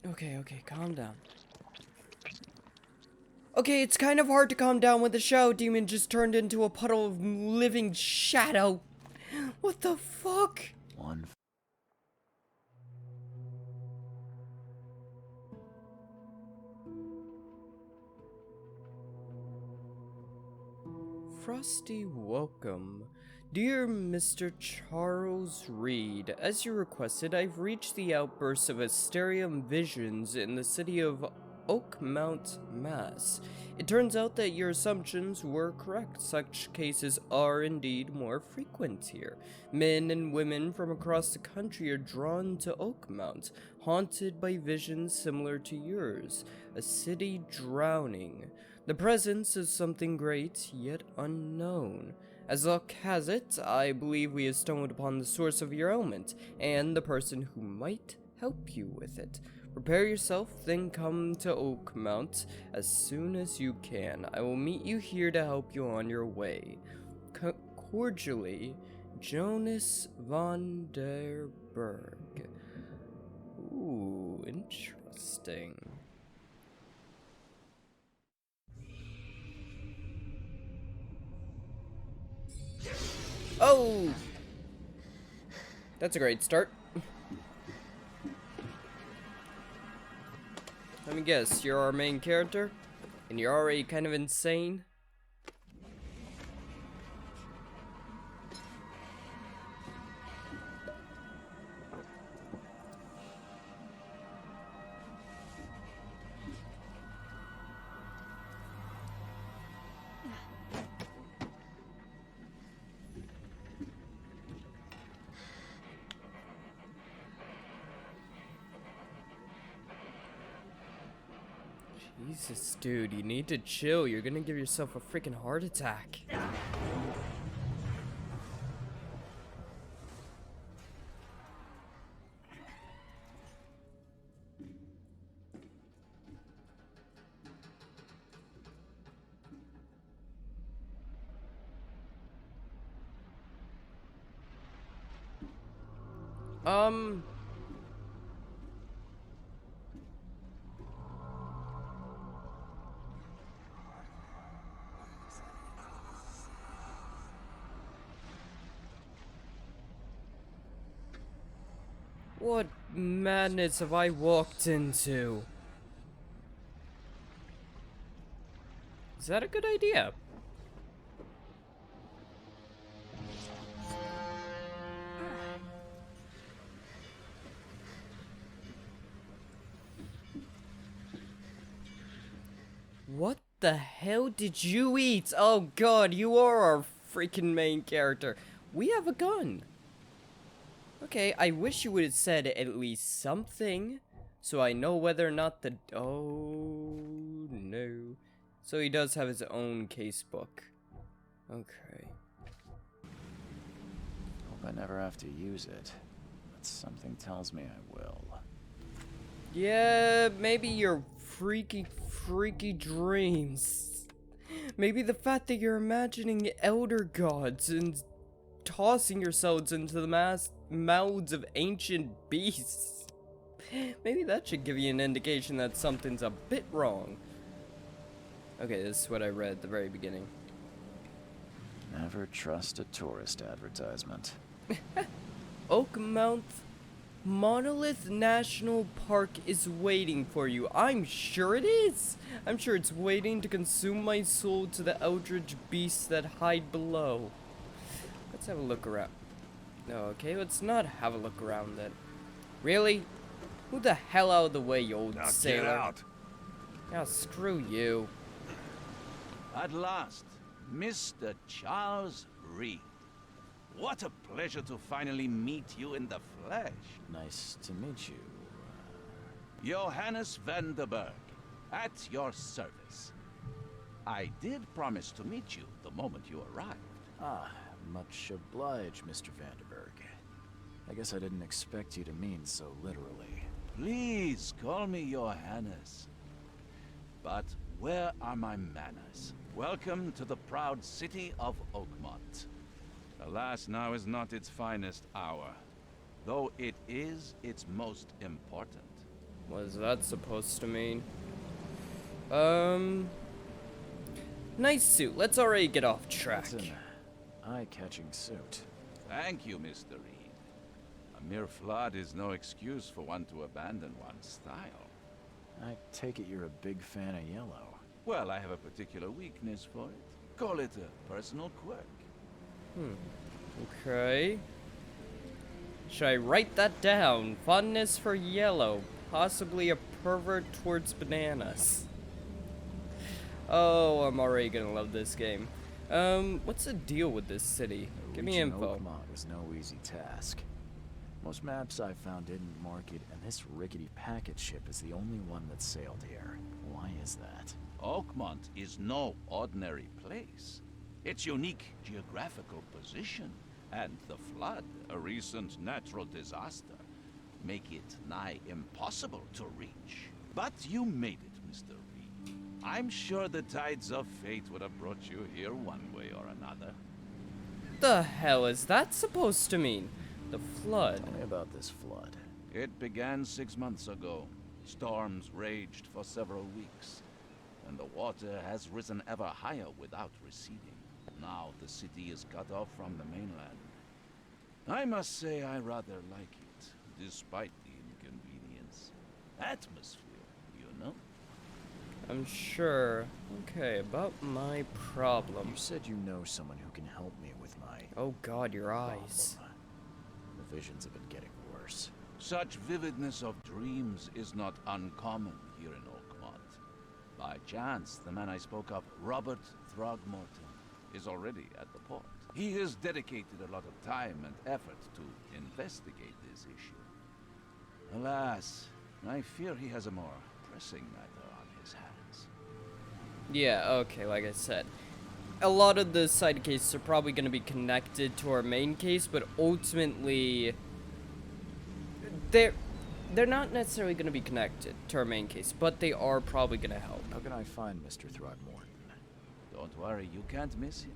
Okay, calm down. Okay, it's kind of hard to calm down when the shadow demon just turned into a puddle of living shadow. What the fuck? One. Frosty welcome. Dear Mr. Charles Reed, as you requested, I've reached the outburst of Asterium visions in the city of Oakmont, Mass. It turns out that your assumptions were correct. Such cases are indeed more frequent here. Men and women from across the country are drawn to Oakmont, haunted by visions similar to yours. A city drowning. The presence of something great, yet unknown. As luck has it, I believe we have stumbled upon the source of your ailment, and the person who might help you with it. Prepare yourself, then come to Oakmont as soon as you can. I will meet you here to help you on your way. Cordially, Jonas von der Berg. Ooh, interesting. Oh! That's a great start. Let me guess, you're our main character? And you're already kind of insane? Jesus, dude, you need to chill. You're gonna give yourself a freaking heart attack. Um... What madness have I walked into? Is that a good idea? What the hell did you eat? Oh god, you are our freaking main character. We have a gun. Okay, I wish you would have said at least something, so I know whether or not the... Oh, no. So he does have his own casebook. Okay. Hope I never have to use it, but something tells me I will. Yeah, maybe your freaky dreams. Maybe the fact that you're imagining elder gods and tossing yourselves into the mouths of ancient beasts. Maybe that should give you an indication that something's a bit wrong. Okay, this is what I read at the very beginning. Never trust a tourist advertisement. Oakmont Monolith National Park is waiting for you. I'm sure it is. I'm sure it's waiting to consume my soul to the eldritch beasts that hide below. Let's have a look around. Okay, let's not have a look around then. Really? Who the hell out of the way, you old Now sailor? get out. Yeah, screw you. At last, Mr. Charles Reed. What a pleasure to finally meet you in the flesh. Nice to meet you. Johannes van der Berg, at your service. I did promise to meet you the moment you arrived. Ah, much obliged, Mr. Vanderberg. I guess I didn't expect you to mean so literally. Please call me Johannes. But where are my manners? Welcome to the proud city of Oakmont. Alas, now is not its finest hour, though it is its most important. What is that supposed to mean? Nice suit. Let's already get off track. That's an eye-catching suit. Thank you, Mr. Reed. A mere flood is no excuse for one to abandon one's style. I take it you're a big fan of yellow. Well, I have a particular weakness for it. Call it a personal quirk. Okay. Should I write that down? Fondness for yellow. Possibly a pervert towards bananas. Oh, I'm already gonna love this game. What's the deal with this city? Give me Reaching info. Oakmont was no easy task. Most maps I found didn't mark it, and this rickety packet ship is the only one that sailed here. Why is that? Oakmont is no ordinary place. Its unique geographical position and the flood, a recent natural disaster, make it nigh impossible to reach. But you made it, Mr. Reed. I'm sure the tides of fate would have brought you here one way or another. The hell is that supposed to mean? The flood. Tell me about this flood. It began 6 months ago. Storms raged for several weeks, and the water has risen ever higher without receding. Now the city is cut off from the mainland. I must say I rather like it, despite the inconvenience. Atmosphere, you know? I'm sure. Okay, about my problem. You said you know someone who can help me with my Oh god, your eyes. problem. The visions have been getting worse. Such vividness of dreams is not uncommon here in Oakmont. By chance, the man I spoke of, Robert Throgmorton, is already at the port. He has dedicated a lot of time and effort to investigate this issue. Alas, I fear he has a more pressing matter on his hands. Yeah, okay, like I said. A lot of the side cases are probably going to be connected to our main case, but ultimately they're not necessarily going to be connected to our main case, but they are probably going to help. How can I find Mr. Throgmorton? Don't worry, you can't miss him.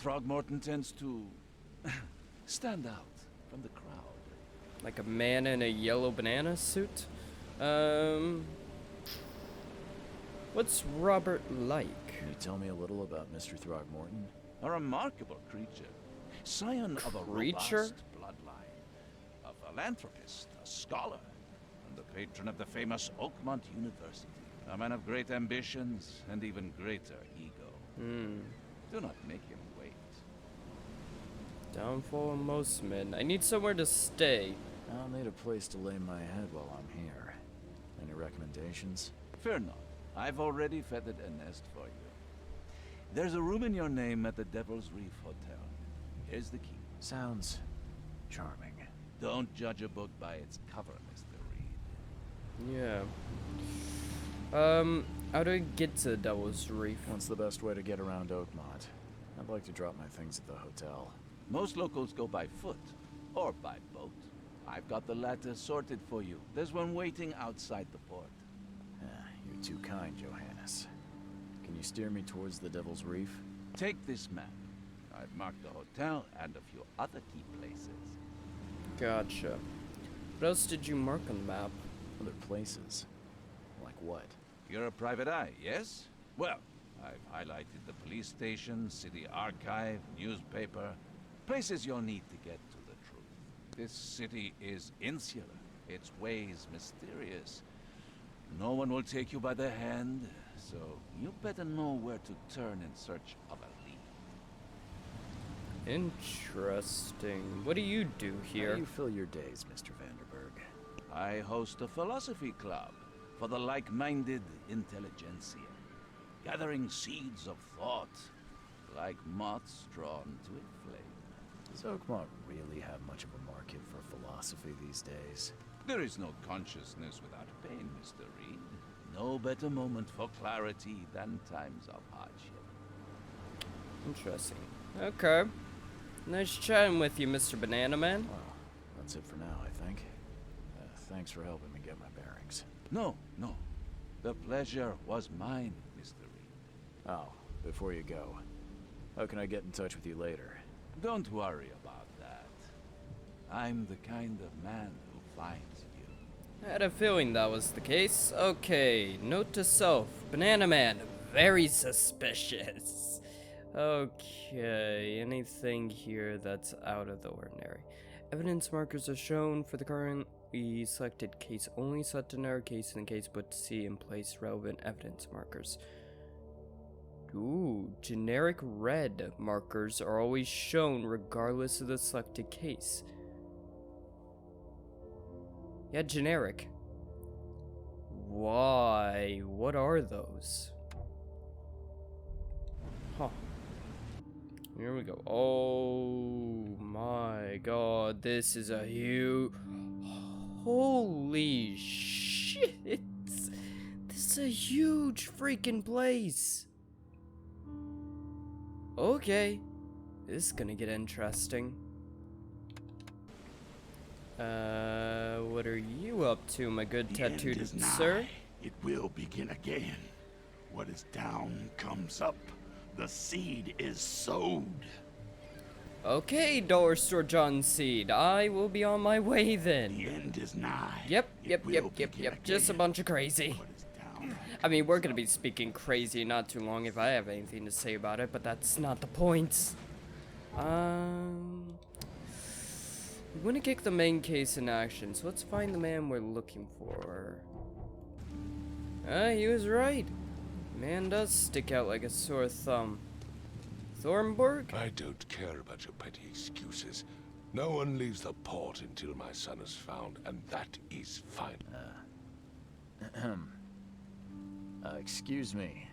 Throgmorton tends to stand out from the crowd. Like a man in a yellow banana suit? What's Robert like? Can you tell me a little about Mr. Throgmorton? A remarkable creature. Scion of a Creature? robust bloodline. A philanthropist, a scholar, and the patron of the famous Oakmont University. A man of great ambitions and even greater ego. Do not make him wait. Downfall of most men. I need somewhere to stay. I'll need a place to lay my head while I'm here. Any recommendations? Fear not. I've already feathered a nest for you. There's a room in your name at the Devil's Reef Hotel. Here's the key. Sounds charming. Don't judge a book by its cover, Mr. Reed. Yeah. How do I get to the Devil's Reef? What's the best way to get around Oakmont? I'd like to drop my things at the hotel. Most locals go by foot or by boat. I've got the latter sorted for you. There's one waiting outside the port. You're too kind, Johannes. Can you steer me towards the Devil's Reef? Take this map. I've marked the hotel and a few other key places. Gotcha. What else did you mark on the map? Other places? Like what? You're a private eye, yes? Well, I've highlighted the police station, city archive, newspaper, places you'll need to get to the truth. This city is insular, its ways mysterious. No one will take you by the hand, so you better know where to turn in search of a lead. Interesting. What do you do How here? do you fill your days, Mr. Vanderberg? I host a philosophy club for the like-minded intelligentsia, gathering seeds of thought like moths drawn to a flame. Does Oakmont really have much of a market for philosophy these days? There is no consciousness without pain, Mr. Reed. No better moment for clarity than times of hardship. Interesting. Okay. Nice chatting with you, Mr. Banana Man. Well, that's it for now, I think. Thanks for helping me get my bearings. No. The pleasure was mine, Mr. Reed. Oh, before you go, how can I get in touch with you later? Don't worry about that. I'm the kind of man who finds you. I had a feeling that was the case. Okay, note to self. Banana Man, very suspicious. Okay, anything here that's out of the ordinary. Evidence markers are shown for the currently selected case only. Select another case in the case book to see and place relevant evidence markers. Ooh, generic red markers are always shown regardless of the selected case. Yeah, generic. Why? What are those? Huh. Here we go. Oh my god, this is a huge... Holy shit! This is a huge freaking place! Okay. This is gonna get interesting. What are you up to, my good tattooed sir? It will begin again. What is down comes up. The seed is sowed. Okay, Dollar Store John Seed. I will be on my way then. The end is nigh. Yep. It will begin Just a again. bunch of crazy. What is down I mean, we're gonna be speaking crazy in not too long if I have anything to say about it, but that's not the point. We want to kick the main case in action, so let's find the man we're looking for. He was right. Man does stick out like a sore thumb. Thornburg? I don't care about your petty excuses. No one leaves the port until my son is found, and that is fine. Excuse me.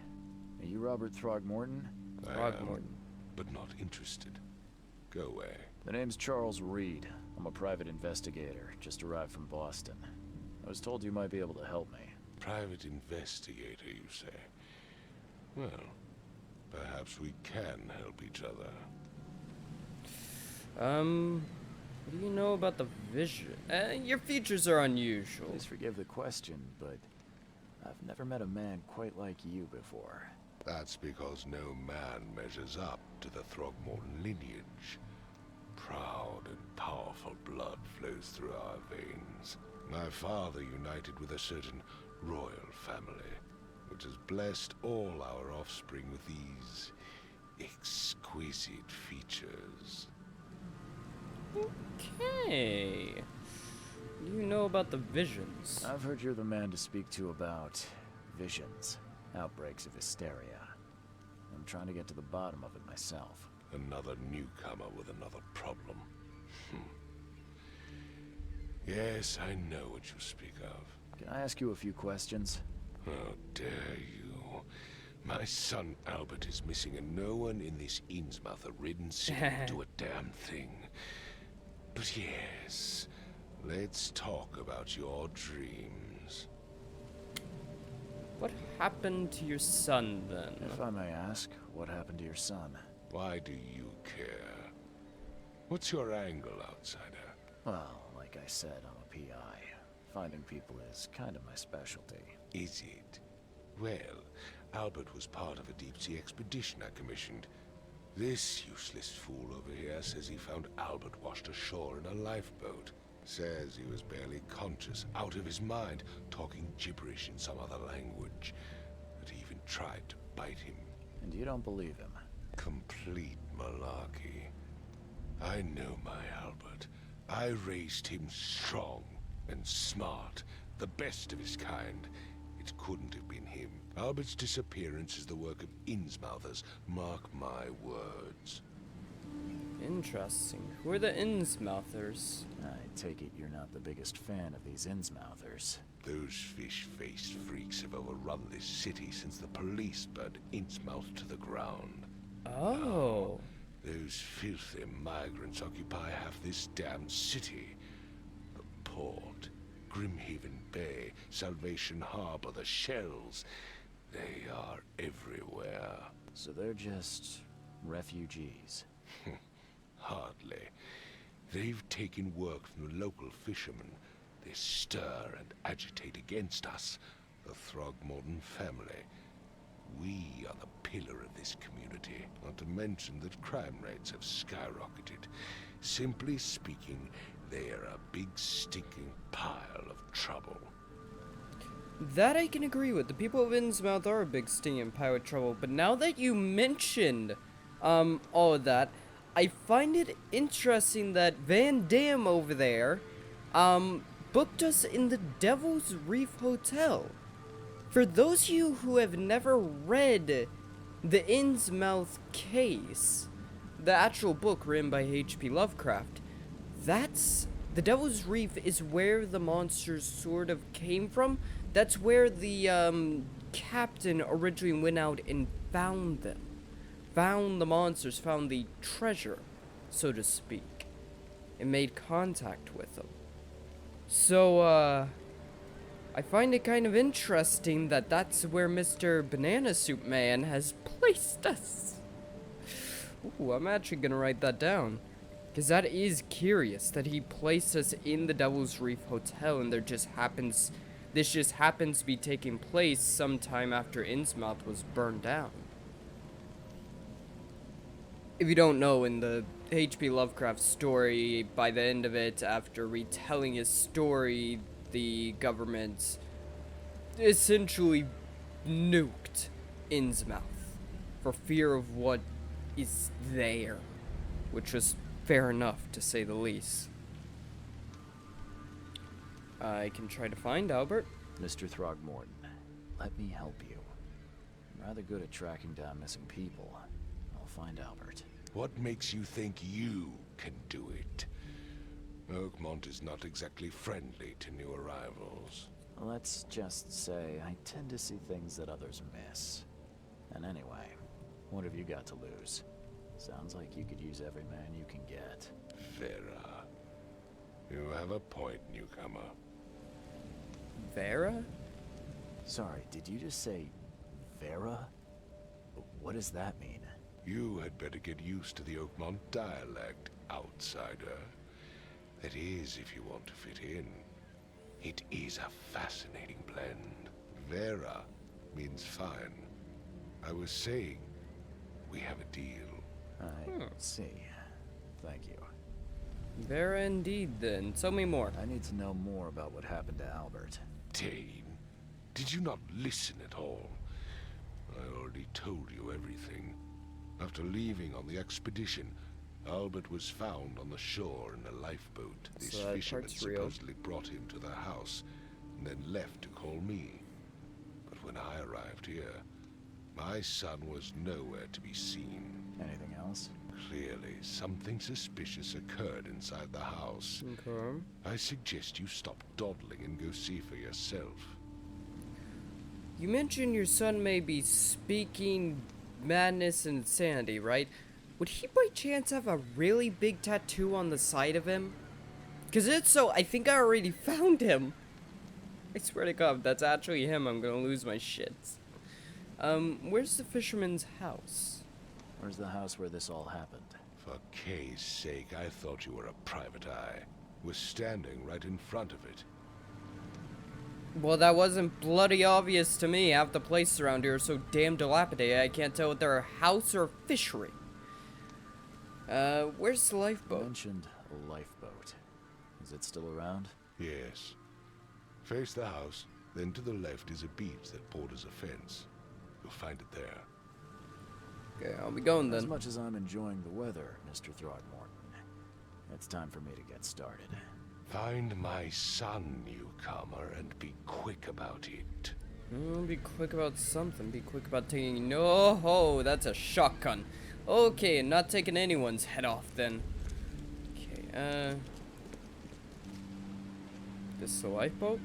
Are you Robert Throgmorton? I Throgmorton. am, but not interested. Go away. The name's Charles Reed. I'm a private investigator, just arrived from Boston. I was told you might be able to help me. Private investigator, you say? Well, perhaps we can help each other. What do you know about the vision? Your features are unusual. Please forgive the question, but I've never met a man quite like you before. That's because no man measures up to the Throgmorton lineage. Proud and powerful blood flows through our veins. My father united with a certain royal family, which has blessed all our offspring with these exquisite features. Okay. What do you know about the visions? I've heard you're the man to speak to about visions, outbreaks of hysteria. I'm trying to get to the bottom of it myself. Another newcomer with another problem. Yes, I know what you speak of. Can I ask you a few questions? How dare you? My son Albert is missing, and no one in this Innsmouth-ridden city will do a damn thing. But yes, let's talk about your dreams. What happened to your son then? If I may ask, what happened to your son? Why do you care? What's your angle, outsider? Well, like I said, I'm a PI. Finding people is kind of my specialty. Is it? Well, Albert was part of a deep-sea expedition I commissioned. This useless fool over here says he found Albert washed ashore in a lifeboat. Says he was barely conscious, out of his mind, talking gibberish in some other language. That he even tried to bite him. And you don't believe him? Complete malarkey. I know my Albert. I raised him strong and smart, the best of his kind. It couldn't have been him. Albert's disappearance is the work of Innsmouthers, mark my words. Interesting. Who are the Innsmouthers? I take it you're not the biggest fan of these Innsmouthers. Those fish-faced freaks have overrun this city since the police burned Innsmouth to the ground. Oh. Those filthy migrants occupy half this damned city. The port, Grimhaven Bay, Salvation Harbor, the shells. They are everywhere. So they're just refugees. Hardly. They've taken work from the local fishermen. They stir and agitate against us, the Throgmorton family. We are the pillar of this community, not to mention that crime rates have skyrocketed. Simply speaking, They're a big stinking pile of trouble. That I can agree with. The people of Innsmouth are a big stinging pile of trouble, but now that you mentioned all of that, I find it interesting that Van Damme over there booked us in the Devil's Reef Hotel. For those of you who have never read the Innsmouth case, the actual book written by H.P. Lovecraft, that's the Devil's Reef is where the monsters sort of came from. That's where the captain originally went out and found them. Found the monsters, found the treasure, so to speak, and made contact with them. So, I find it kind of interesting that that's where Mr. Banana Soup Man has placed us. Ooh, I'm actually gonna write that down. Because that is curious, that he placed us in the Devil's Reef Hotel, and this just happens to be taking place sometime after Innsmouth was burned down. If you don't know, in the H.P. Lovecraft story, by the end of it, after retelling his story, the government essentially nuked Innsmouth for fear of what is there, which was fair enough, to say the least. I can try to find Albert. Mr. Throgmorton, let me help you. I'm rather good at tracking down missing people. I'll find Albert. What makes you think you can do it? Oakmont is not exactly friendly to new arrivals. Let's just say I tend to see things that others miss. And anyway, what have you got to lose? Sounds like you could use every man you can get. Vera. You have a point, newcomer. Vera? Sorry, did you just say Vera? What does that mean? You had better get used to the Oakmont dialect, outsider. That is, if you want to fit in. It is a fascinating blend. Vera means fine. I was saying, we have a deal. I see. Thank you. Vera indeed, then. Tell me more. I need to know more about what happened to Albert. Dane, did you not listen at all? I already told you everything. After leaving on the expedition, Albert was found on the shore in a lifeboat. These So that fishermen part's real. supposedly brought him to their house, and then left to call me. But when I arrived here, my son was nowhere to be seen. Anything else? Clearly, something suspicious occurred inside the house. Okay. I suggest you stop dawdling and go see for yourself. You mentioned your son may be speaking madness and insanity, right? Would he by chance have a really big tattoo on the side of him? Because if so, I think I already found him. I swear to God, if that's actually him, I'm gonna lose my shits. Where's the fisherman's house? Where's the house where this all happened? For Kay's sake, I thought you were a private eye. Was standing right in front of it. Well, that wasn't bloody obvious to me. Half the places around here are so damn dilapidated, I can't tell if they're a house or a fishery. Where's the You lifeboat? mentioned a lifeboat. Is it still around? Yes. Face the house, then to the left is a beach that borders a fence. You'll find it there. Okay, I'll be going As then. much as I'm enjoying the weather, Mr. Throgmorton, it's time for me to get started. Find my son, newcomer, and be quick about it. Be quick about something. Be quick about taking. No, ho, that's a shotgun. Okay, not taking anyone's head off then. Okay, this is the lifeboat?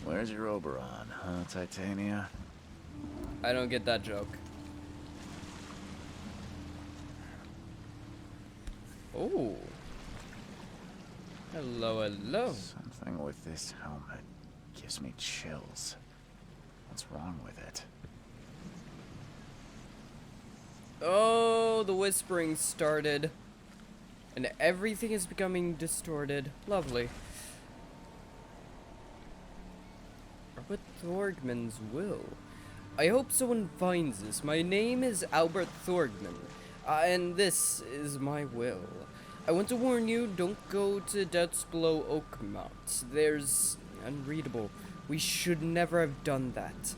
Where's your Oberon, huh, Titania? I don't get that joke. Oh. Hello, hello. Something with this helmet gives me chills. What's wrong with it? Oh, the whispering started. And everything is becoming distorted. Lovely. Robert Thorgman's will. I hope someone finds this. My name is Albert Thorgman, and this is my will. I want to warn you, don't go to the depths below Oakmont. There's unreadable. We should never have done that.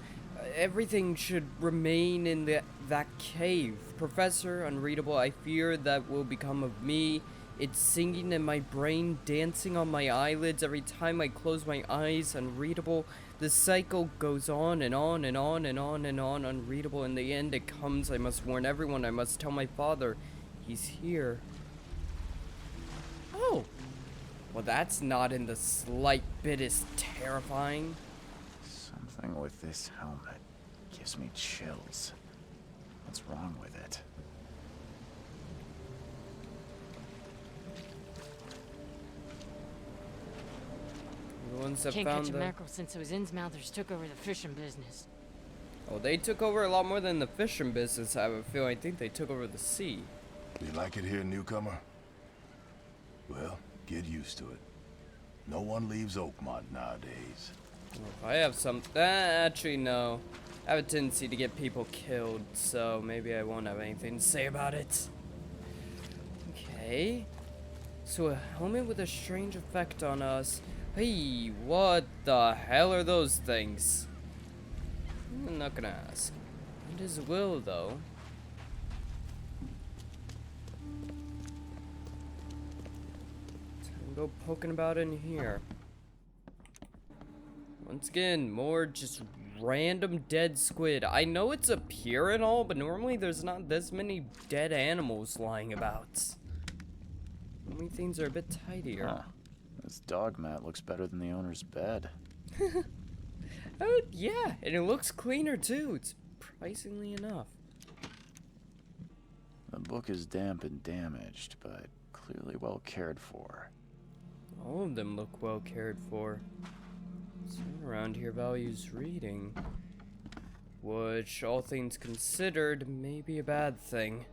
Everything should remain in that cave. Professor, unreadable, I fear that will become of me. It's singing in my brain, dancing on my eyelids every time I close my eyes. Unreadable. The cycle goes on and on and on and on and on. Unreadable. In the end, it comes. I must warn everyone. I must tell my father. He's here. Oh. Well, that's not in the slight bit as terrifying. Something with this helmet gives me chills. What's wrong with it? The ones that Can't found catch a the... mackerel since those Innsmouthers took over the fishing business. Oh, they took over a lot more than the fishing business, I have a feeling. I think they took over the sea. You like it here, newcomer? Well, get used to it. No one leaves Oakmont nowadays. Well, if I have some... actually, no. I have a tendency to get people killed, so maybe I won't have anything to say about it. Okay. So a helmet with a strange effect on us. Hey, what the hell are those things? I'm not gonna ask. It is Will, though. Time to go poking about in here. Once again, more just random dead squid. I know it's a pier and all, but normally there's not this many dead animals lying about. Normally things are a bit tidier. Huh. This dog mat looks better than the owner's bed. Oh, yeah, and it looks cleaner too. It's surprisingly enough. The book is damp and damaged, but clearly well cared for. All of them look well cared for. Someone around here values reading, which, all things considered, may be a bad thing.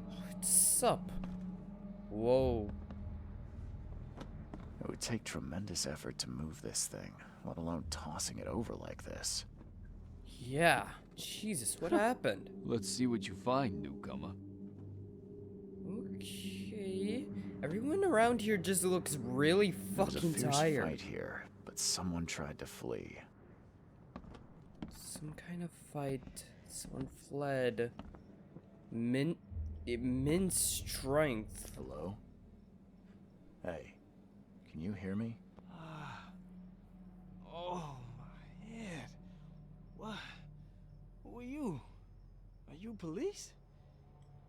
What's up? Whoa. It would take tremendous effort to move this thing, let alone tossing it over like this. Yeah, Jesus, what happened? Let's see what you find, newcomer. Okay. Everyone around here just looks really There was a fucking fierce tired. fight here, but someone tried to flee. Some kind of fight. Someone fled. Immense strength. Hello? Hey, can you hear me? Oh, my head. What? Who are you? Are you police?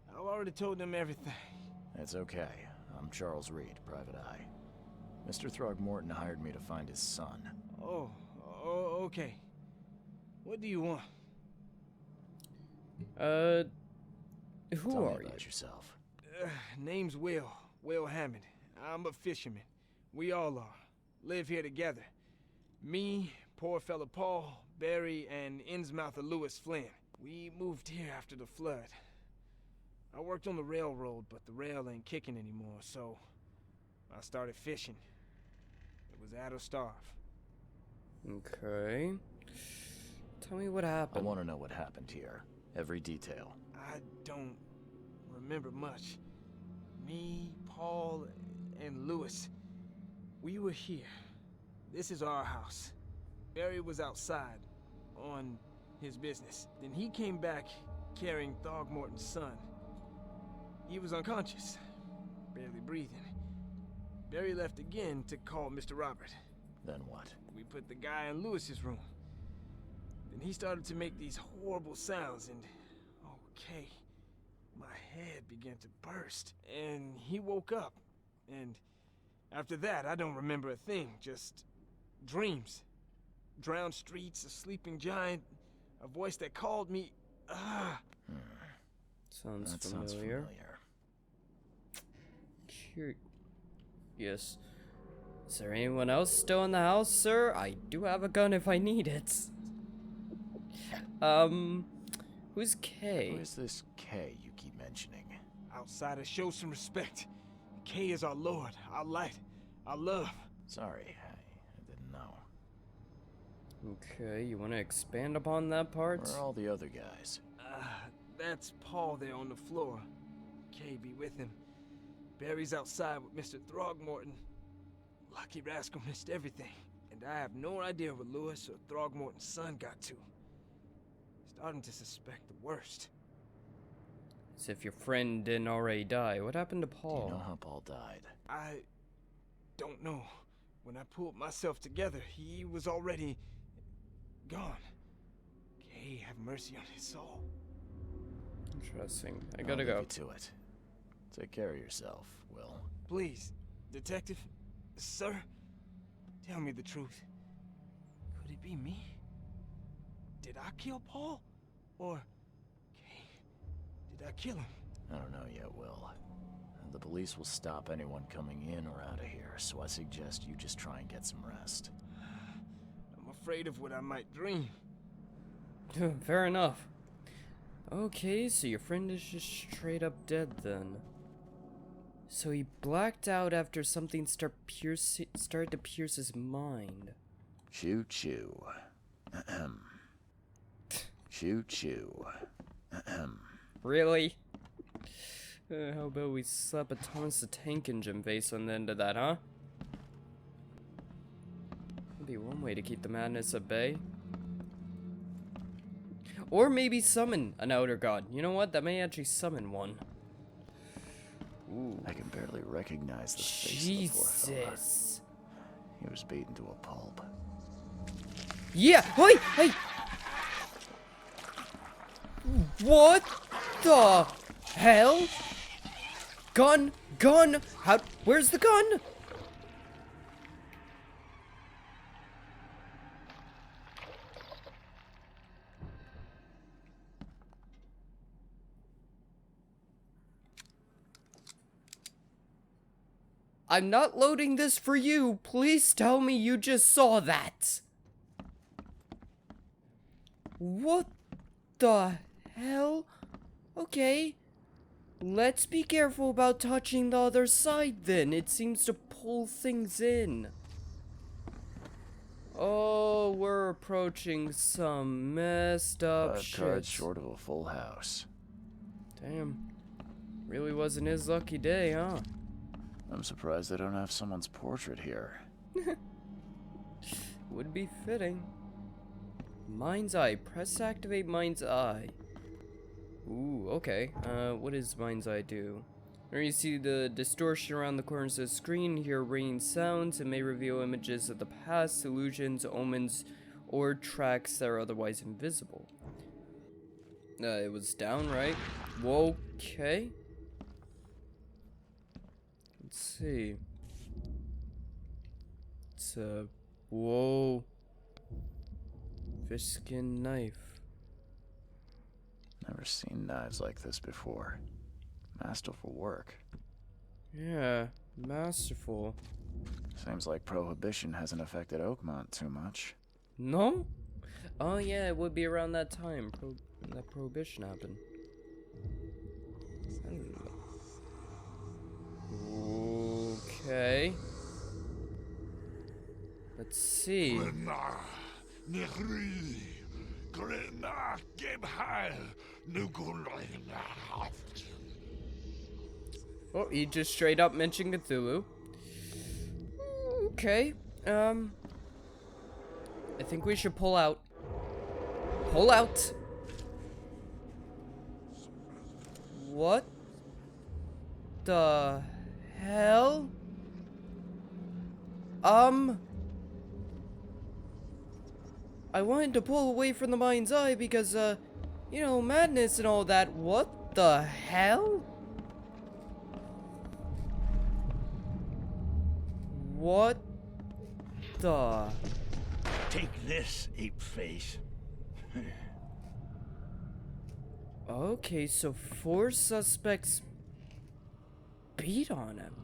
I've already told them everything. It's okay. I'm Charles Reed, Private Eye. Mr. Throgmorton hired me to find his son. Oh, okay. What do you want? Who Tell me are you? about yourself. Name's Will Hammond. I'm a fisherman. We all are. Live here together. Me, poor fella Paul, Barry, and Innsmouther Lewis Flynn. We moved here after the flood. I worked on the railroad, but the rail ain't kicking anymore, so I started fishing. It was at or starve. Okay. Tell me what I happened. want to know what happened here. Every detail. I don't remember much. Me, Paul, and Lewis, we were here. This is our house. Barry was outside, on his business. Then he came back carrying Throgmorton's son. He was unconscious, barely breathing. Barry left again to call Mr. Robert. Then what? We put the guy in Lewis's room. Then he started to make these horrible sounds and, okay, my head began to burst. And he woke up. And after that, I don't remember a thing, just dreams. Drowned streets, a sleeping giant, a voice that called me, Sounds That familiar. sounds familiar. Yes. Is there anyone else still in the house, sir? I do have a gun if I need it. Who's Kay? Who is this K you keep mentioning? Outsiders, show some respect. K is our lord, our light, our love. Sorry, I didn't know. Okay, you want to expand upon that part? Where are all the other guys? That's Paul there on the floor. K be with him. Barry's outside with Mr. Throgmorton. Lucky rascal missed everything, and I have no idea where Lewis or Throgmorton's son got to. Starting to suspect the worst. As if your friend didn't already die. What happened to Paul? Do you know how Paul died? I don't know. When I pulled myself together, he was already gone. Kay, have mercy on his soul. Interesting. I I'll gotta leave go. you to it. Take care of yourself, Will. Please, Detective, sir, tell me the truth. Could it be me? Did I kill Paul? Or, Kay, did I kill him? I don't know yet, Will. The police will stop anyone coming in or out of here, so I suggest you just try and get some rest. I'm afraid of what I might dream. Fair enough. Okay, so your friend is just straight up dead then. So he blacked out after something started to pierce his mind. Choo choo. Ahem. Choo choo. Ahem. Really? How about we slap a Thomas the Tank Engine face on the end of that, huh? Would be one way to keep the madness at bay. Or maybe summon an outer god. You know what? That may actually summon one. Ooh. I can barely recognize the face of the poor fella. Jesus. He was beaten to a pulp. Yeah! Hey! Hey! What the hell? Gun! Gun! How? Where's the gun? I'm not loading this for you. Please tell me you just saw that. What the hell? Okay. Let's be careful about touching the other side then. It seems to pull things in. Oh, we're approaching some messed up 5 shit. cards short of a full house. Damn. Really wasn't his lucky day, huh? I'm surprised they don't have someone's portrait here. Would be fitting. Mind's Eye. Press to activate Mind's Eye. Ooh, okay. What does Mind's Eye do? Here you see the distortion around the corners of the screen, hear ringing sounds, and may reveal images of the past, illusions, omens, or tracks that are otherwise invisible. It was down, right? Okay. Let's see. It's a... Whoa. Fish skin knife. Never seen knives like this before. Masterful work. Yeah, masterful. Seems like Prohibition hasn't affected Oakmont too much. No? Oh yeah, it would be around that time that Prohibition happened. Okay. Let's see. Oh, he just straight up mentioned Cthulhu. Okay. I think we should pull out. Pull out. What the hell? I wanted to pull away from the Mind's Eye because, you know, madness and all that. What the hell? What the? Take this, ape face. Okay, so 4 suspects beat on him.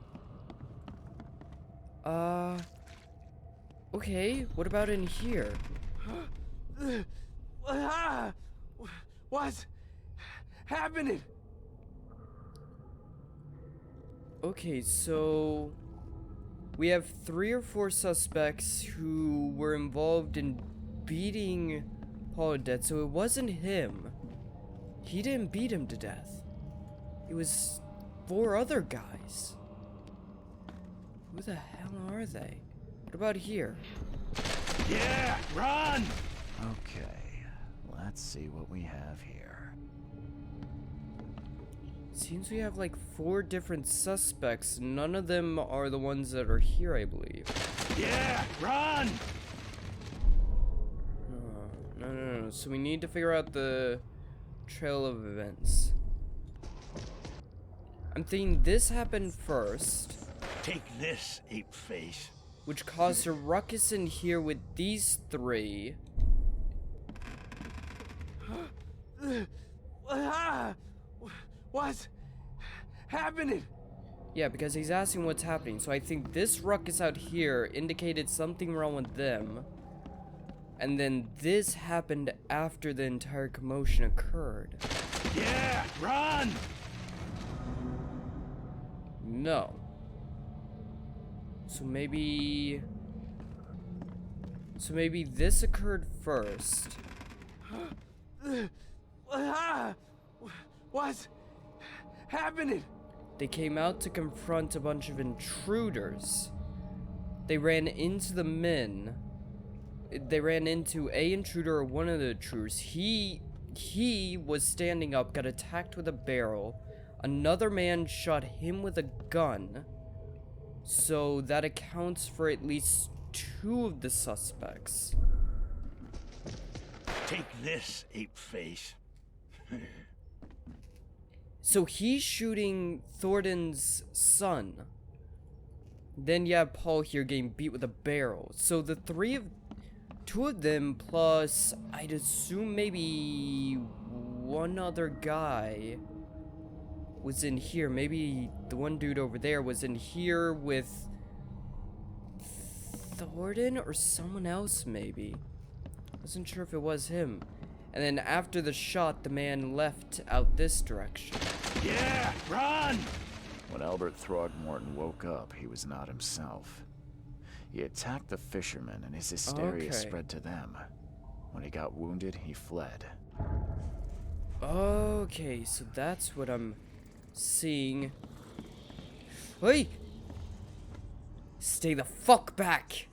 Okay, what about in here? What's happening? Okay, so we have 3 or 4 suspects who were involved in beating Paul to death, so it wasn't him. He didn't beat him to death. It was 4 other guys. Who the hell are they? What about here? Yeah, run! Okay, let's see what we have here. Seems we have like 4 different suspects. None of them are the ones that are here, I believe. Yeah, run! No. So we need to figure out the trail of events. I'm thinking this happened first, Take this, ape face. which caused a ruckus in here with these 3. What's happening? Yeah, because he's asking what's happening. So I think this ruckus out here indicated something wrong with them. And then this happened after the entire commotion occurred. Yeah, run! No. So maybe this occurred first. What's happening? They came out to confront a bunch of intruders. They ran into the men. They ran into a intruder or one of the intruders. He was standing up, got attacked with a barrel. Another man shot him with a gun. So that accounts for at least 2 of the suspects. Take this, ape face. So he's shooting Thornton's son. Then you have Paul here getting beat with a barrel. So the 2 of them plus, I'd assume maybe one other guy was in here. Maybe the one dude over there was in here with Thornton or someone else, maybe. Wasn't sure if it was him. And then after the shot, the man left out this direction. Yeah, run! When Albert Throgmorton woke up, he was not himself. He attacked the fishermen, and his hysteria Okay. spread to them. When he got wounded, he fled. Okay, so that's what I'm seeing. Hey! Stay the fuck back!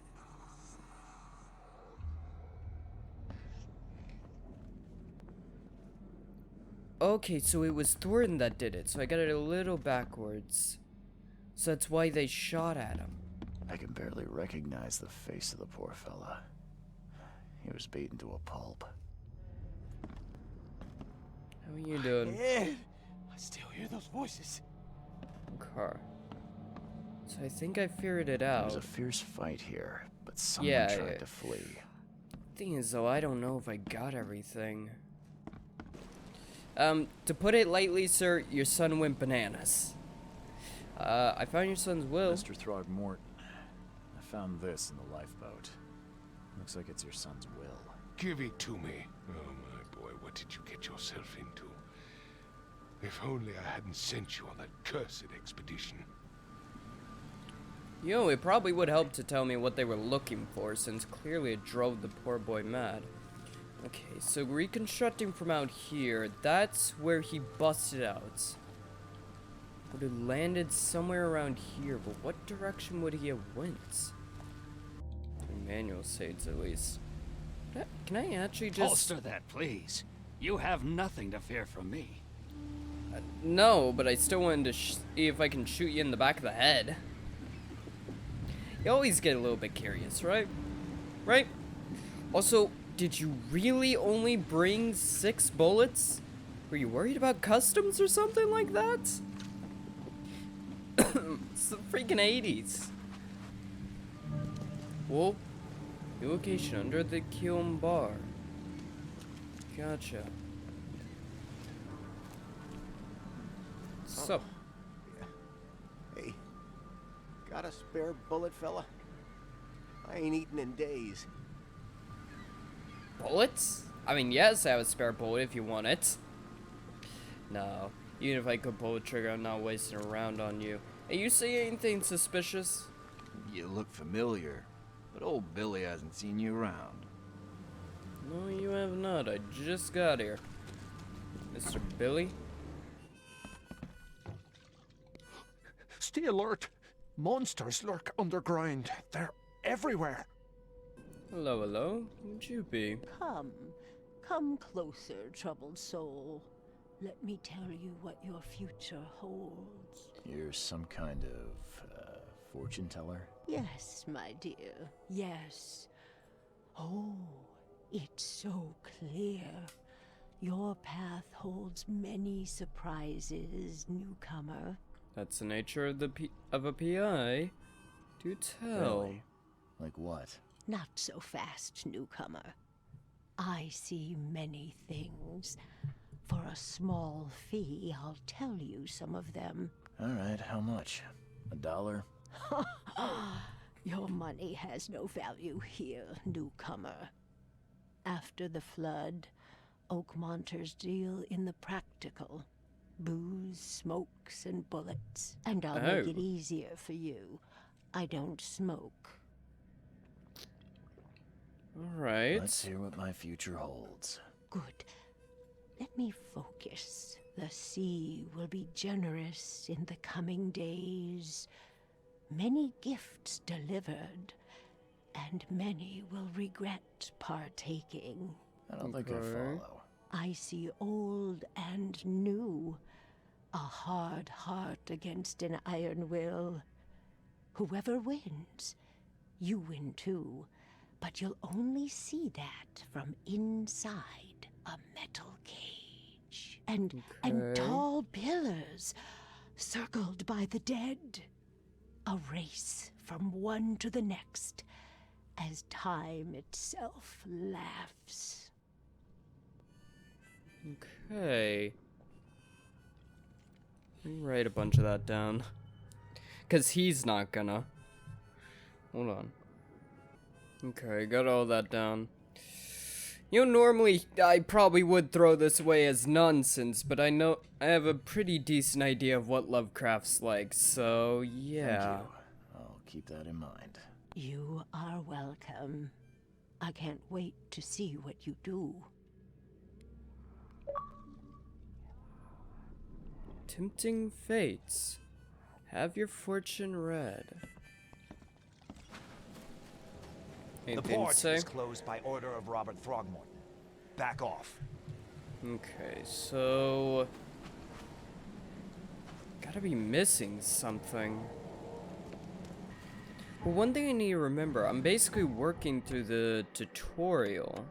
Okay, so it was Thornton that did it, so I got it a little backwards. So that's why they shot at him. I can barely recognize the face of the poor fella. He was beaten to a pulp. How are you doing? Ed, I still hear those voices. Okay. So I think I figured it There was out. a fierce fight here, but someone Yeah, tried to flee. Thing is, though, I don't know if I got everything. To put it lightly, sir, your son went bananas. I found your son's will. Mr. Throgmorton, I found this in the lifeboat. Looks like it's your son's will. Give it to me. Oh, my boy, what did you get yourself into? If only I hadn't sent you on that cursed expedition. You know, it probably would help to tell me what they were looking for, since clearly it drove the poor boy mad. Okay, so reconstructing from out here, that's where he busted out. Would have landed somewhere around here, but what direction would he have went? The manual states, at least. Can I actually just... Holster that, please. You have nothing to fear from me. No, but I still wanted to see if I can shoot you in the back of the head. You always get a little bit curious, right? Right? Also, did you really only bring 6 bullets? Were you worried about customs or something like that? It's the freaking 80s. Whoa. New location under the kiln bar. Gotcha. So, Hey, got a spare bullet, fella? I ain't eaten in days. bullets? I mean, yes, I have a spare bullet if you want it. No, even if I could pull the trigger, I'm not wasting a round on you. Hey, you see anything suspicious? You look familiar, but old Billy hasn't seen you around. No, you have not. I just got here. Mr. Billy? Stay alert. Monsters lurk underground. They're everywhere. Hello, hello. Who'd you be? Come closer, troubled soul. Let me tell you what your future holds. You're some kind of, fortune teller? Yes, my dear, yes. Oh, it's so clear. Your path holds many surprises, newcomer. That's the nature of of a PI. Do tell. Really? Like what? Not so fast, newcomer. I see many things. For a small fee, I'll tell you some of them. All right, how much? $1? Your money has no value here, newcomer. After the flood, Oakmonters deal in the practical. Booze, smokes, and bullets. And I'll make it easier for you. I don't smoke. Alright. Let's hear what my future holds. Good. Let me focus. The sea will be generous in the coming days. Many gifts delivered, and many will regret partaking. I don't think I follow. I see old and new. A hard heart against an iron will. Whoever wins, you win too. But you'll only see that from inside a metal cage. And tall pillars circled by the dead. A race from one to the next as time itself laughs. Okay. Let me write a bunch of that down. Because he's not gonna. Hold on. Okay, got all that down. You know, normally I probably would throw this away as nonsense, but I know I have a pretty decent idea of what Lovecraft's like, so yeah. Thank you. I'll keep that in mind. You are welcome. I can't wait to see what you do. Tempting fates. Have your fortune read. The port is closed by order of Robert Throgmorton. Back off. Okay, so... Gotta be missing something. Well, one thing I need to remember, I'm basically working through the tutorial.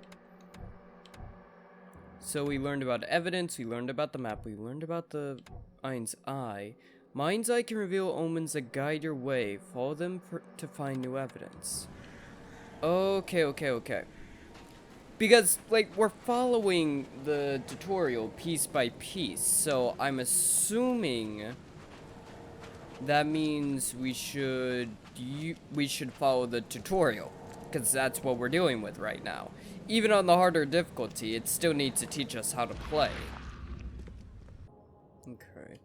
So we learned about evidence, we learned about the map, we learned about the Mind's Eye. Mind's Eye can reveal omens that guide your way. Follow them to find new evidence. Okay. Because, like, we're following the tutorial piece by piece, so I'm assuming that means we should follow the tutorial, because that's what we're dealing with right now. Even on the harder difficulty, it still needs to teach us how to play. Okay,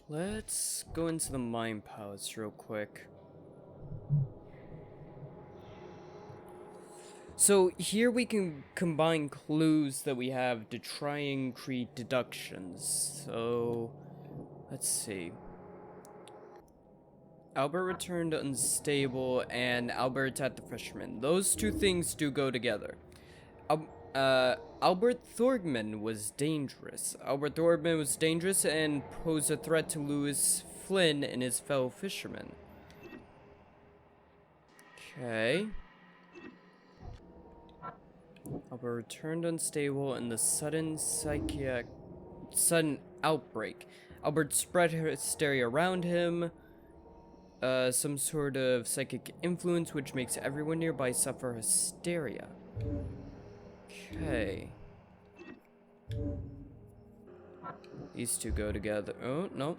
let's go into the Mind Palace real quick. So here we can combine clues that we have to try and create deductions. So, let's see. Albert returned unstable and Albert at the fisherman. Those two things do go together. Albert Thorgman was dangerous. Albert Thorgman was dangerous and posed a threat to Lewis Flynn and his fellow fishermen. Okay. Albert returned unstable in the sudden outbreak. Albert spread hysteria around him. Some sort of psychic influence which makes everyone nearby suffer hysteria. Okay. These two go together. Oh, no.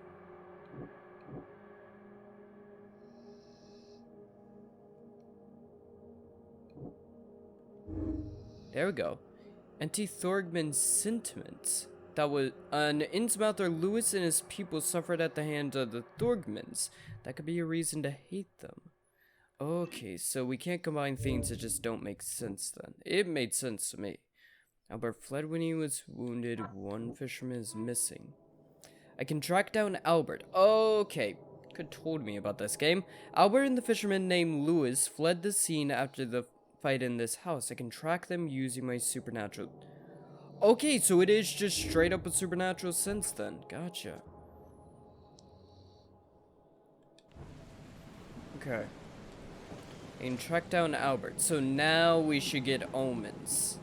There we go. Anti-Thorgman's sentiments. That was an Innsmouther. Lewis and his people suffered at the hands of the Thorgmans. That could be a reason to hate them. Okay, so we can't combine things that just don't make sense then. It made sense to me. Albert fled when he was wounded. One fisherman is missing. I can track down Albert. Okay. could told me about this game. Albert and the fisherman named Lewis fled the scene after the fight in this house. I can track them using my supernatural. Okay, so it is just straight up a supernatural sense then. Gotcha. Okay. And track down Albert. So now we should get omens.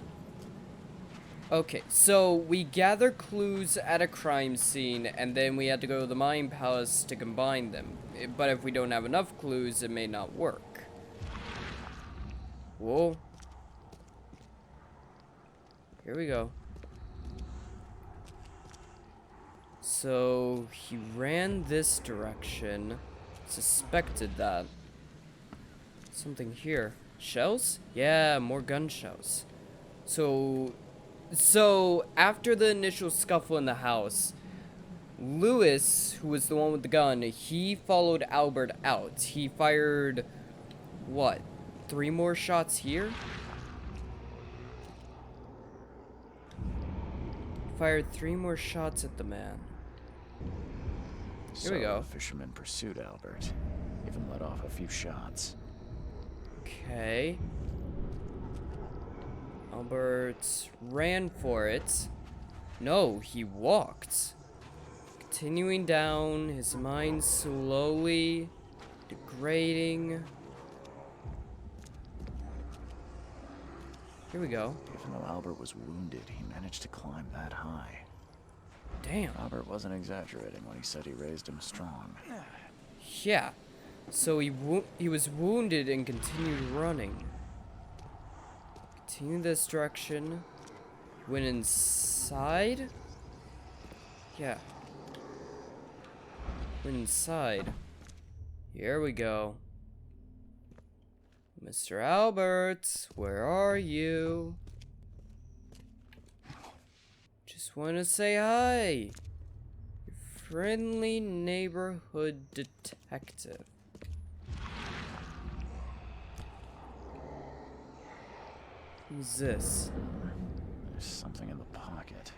Okay, so we gather clues at a crime scene, and then we had to go to the Mind Palace to combine them. But if we don't have enough clues, it may not work. Whoa. Here we go. So, he ran this direction. Suspected that. Something here. Shells? Yeah, more gun shells. So, after the initial scuffle in the house, Lewis, who was the one with the gun, he followed Albert out. He fired, what, 3 more shots here? Fired 3 more shots at the man. Here we go. The fisherman pursued Albert, even let off a few shots. Okay. Albert ran for it. No, he walked. Continuing down, his mind slowly degrading. Here we go. Even though Albert was wounded, he managed to climb that high. Damn. Albert wasn't exaggerating when he said he raised him strong. Yeah. So he was wounded and continued running. Continue this direction. Went inside? Yeah. Went inside. Here we go. Mr. Albert, where are you? Just want to say hi. Your friendly neighborhood detective. Who's this? There's something in the pocket.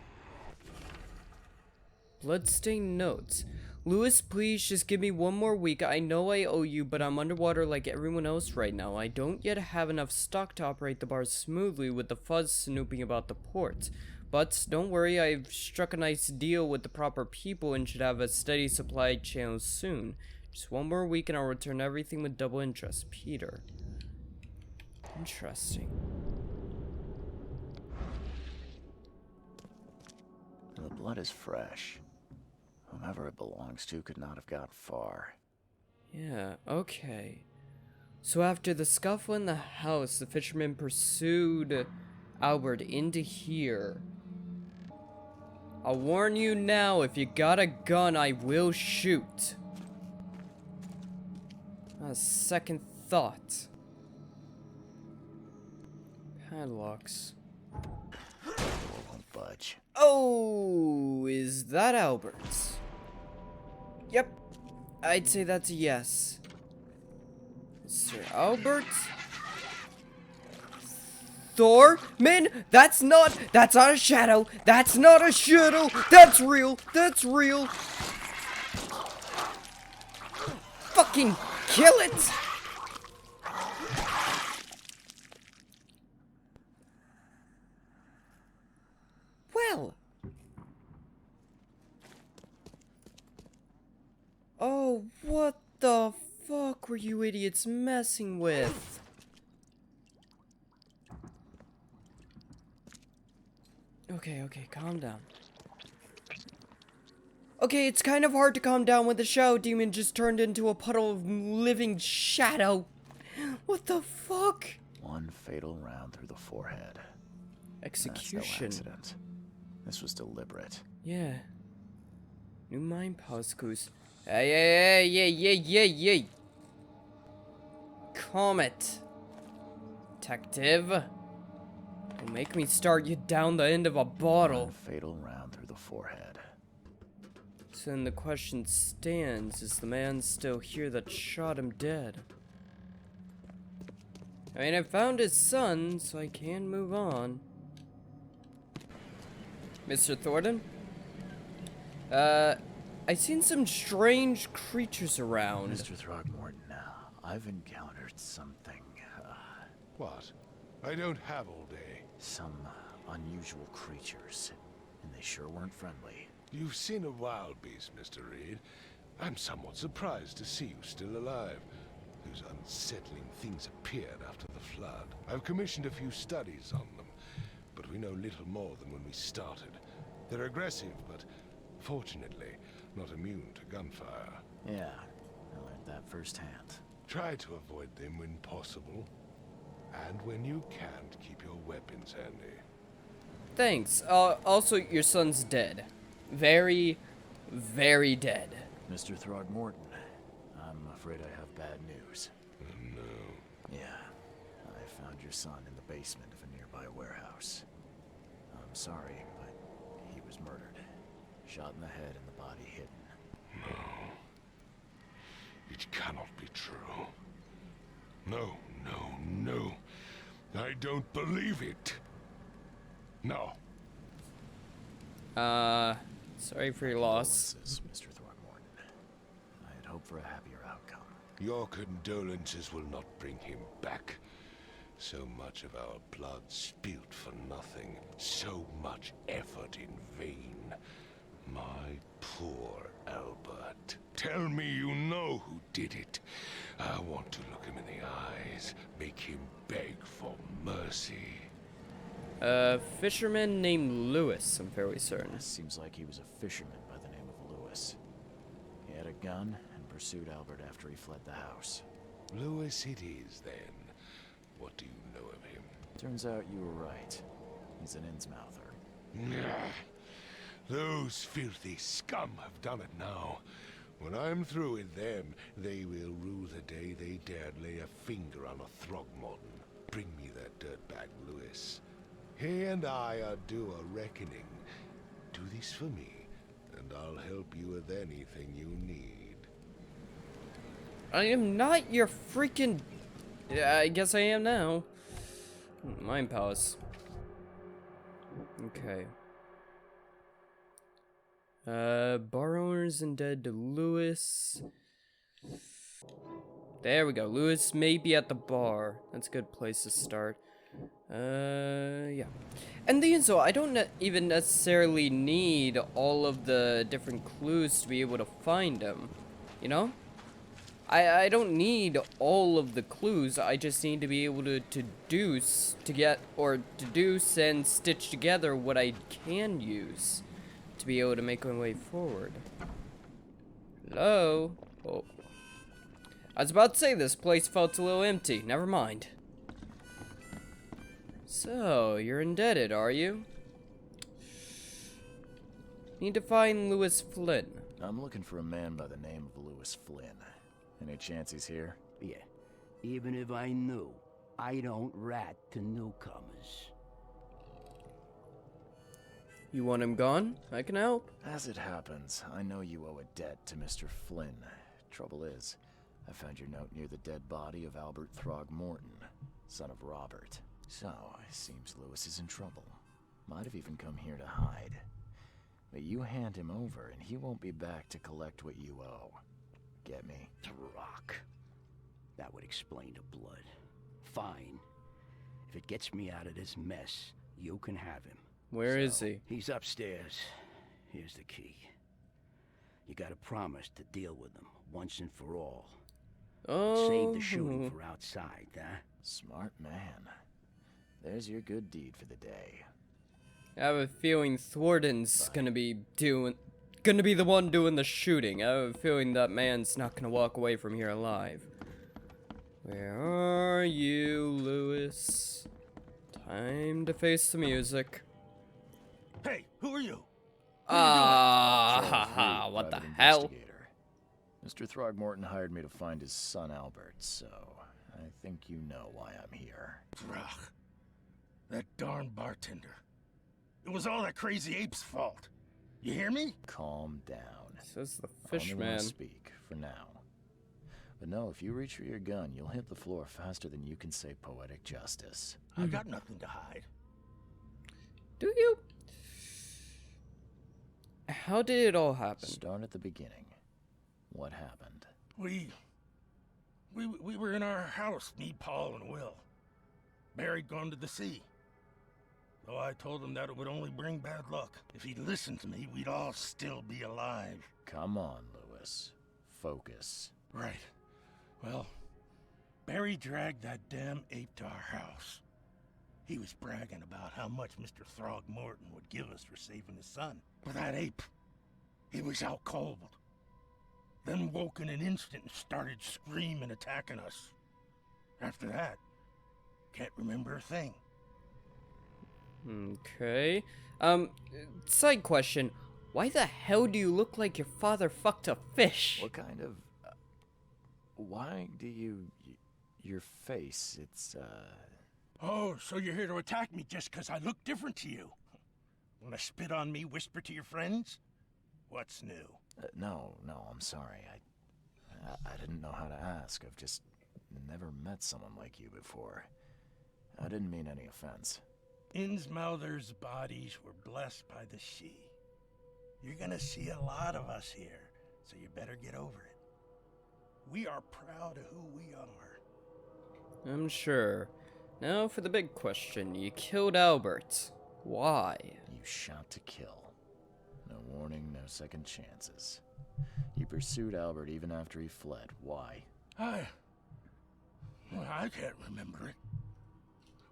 Bloodstained notes. Lewis, please just give me 1 more week. I know I owe you, but I'm underwater like everyone else right now. I don't yet have enough stock to operate the bar smoothly with the fuzz snooping about the port. But don't worry, I've struck a nice deal with the proper people and should have a steady supply channel soon. Just 1 more week and I'll return everything with double interest. Peter. Interesting. The blood is fresh. Whomever it belongs to could not have got far. Yeah, okay. So after the scuffle in the house, the fisherman pursued Albert into here. I'll warn you now, if you got a gun, I will shoot. Not a second thought. Padlocks. Won't budge. Oh, is that Albert's? Yep, I'd say that's a yes. Mr. Albert? Thorman? That's not a shadow. That's not a shadow. That's real. That's real. Fucking kill it. Well. Oh, what the fuck were you idiots messing with? Okay, calm down. Okay, it's kind of hard to calm down when the shadow demon just turned into a puddle of living shadow. What the fuck? 1 fatal round through the forehead. Execution. That's no accident. This was deliberate. Yeah. New mind pause clues. Hey. Calm it. Detective. Don't make me start you down the end of a bottle. 1 fatal round through the forehead. So then the question stands, is the man still here that shot him dead? I mean, I found his son, so I can move on. Mr. Thornton? I seen some strange creatures around. Mr. Throgmorton, I've encountered something. What? I don't have all day. Some unusual creatures, and they sure weren't friendly. You've seen a wild beast, Mr. Reed. I'm somewhat surprised to see you still alive. Those unsettling things appeared after the flood. I've commissioned a few studies on them, but we know little more than when we started. They're aggressive, but fortunately, not immune to gunfire. Yeah, I learned that firsthand. Try to avoid them when possible. And when you can't, keep your weapons handy. Thanks. Also, your son's dead. Very, very dead. Mr. Throgmorton, I'm afraid I have bad news. No. Yeah, I found your son in the basement of a nearby warehouse. I'm sorry, but he was murdered. Shot in the head and the body hidden. No. It cannot be true. No, no, no. I don't believe it. No. Sorry for your loss. Mr. Throgmorton. I had hoped for a happier outcome. Your condolences will not bring him back. So much of our blood spilt for nothing. So much effort in vain. My poor Albert. Tell me you know who did it. I want to look him in the eyes, make him beg for mercy. Fisherman named Lewis, I'm fairly certain. Seems like he was a fisherman by the name of Lewis. He had a gun and pursued Albert after he fled the house. Lewis it is, then. What do you know of him? Turns out you were right. He's an Innsmouther. Those filthy scum have done it now. When I'm through with them, they will rue the day they dared lay a finger on a Throgmorton. Bring me that dirtbag, Lewis. He and I are due a reckoning. Do this for me, and I'll help you with anything you need. I am not your freaking... I guess I am now. Mind palace. Okay. Bar owners indebted to Lewis. There we go. Lewis may be at the bar. That's a good place to start. Yeah. And so I don't even necessarily need all of the different clues to be able to find him. You know? I don't need all of the clues. I just need to be able to deduce and stitch together what I can use to be able to make my way forward. Hello? Oh. I was about to say this place felt a little empty. Never mind. So, you're indebted, are you? Need to find Lewis Flynn. I'm looking for a man by the name of Lewis Flynn. Any chance he's here? Yeah. Even if I knew, I don't rat to newcomers. You want him gone? I can help. As it happens, I know you owe a debt to Mr. Flynn. Trouble is, I found your note near the dead body of Albert Throgmorton, son of Robert. So, it seems Lewis is in trouble. Might have even come here to hide. But you hand him over, and he won't be back to collect what you owe. Get me? Rock. That would explain the blood. Fine. If it gets me out of this mess, you can have him. Where is he? He's upstairs. Here's the key. You gotta promise to deal with him once and for all. Oh. Save the shooting for outside, huh? Smart man. There's your good deed for the day. I have a feeling Thornton's gonna be the one doing the shooting. I have a feeling that man's not gonna walk away from here alive. Where are you, Lewis? Time to face the music. Hey, who are you? What the hell? Mr. Throgmorton hired me to find his son Albert, so I think you know why I'm here. Ugh. That darn bartender. It was all that crazy ape's fault. You hear me? Calm down. Says the fish Only man. wanna speak for now. But no, if you reach for your gun, you'll hit the floor faster than you can say poetic justice. I got nothing to hide. Do you? how did it all happen? Start at the beginning. What happened? We were in our house, me, Paul, and Will. Barry'd gone to the sea. Though I told him that it would only bring bad luck. If he'd listened to me, we'd all still be alive. Come on, Lewis. Focus. Right. Well, Barry dragged that damn ape to our house. He was bragging about how much Mr. Throgmorton would give us for saving his son. But that ape, he was out cold. Then woke in an instant and started screaming, attacking us. After that, can't remember a thing. Okay. Side question. Why the hell do you look like your father fucked a fish? What kind of... why do you... your face, it's, Oh, so you're here to attack me just because I look different to you? Want to spit on me, whisper to your friends? What's new? No, I'm sorry. I didn't know how to ask. I've just never met someone like you before. I didn't mean any offense. Innsmouther's bodies were blessed by the sea. You're gonna see a lot of us here, so you better get over it. We are proud of who we are. I'm sure. Now for the big question. You killed Albert. Why? You shot to kill. No warning, no second chances. You pursued Albert even after he fled. Why? I can't remember it.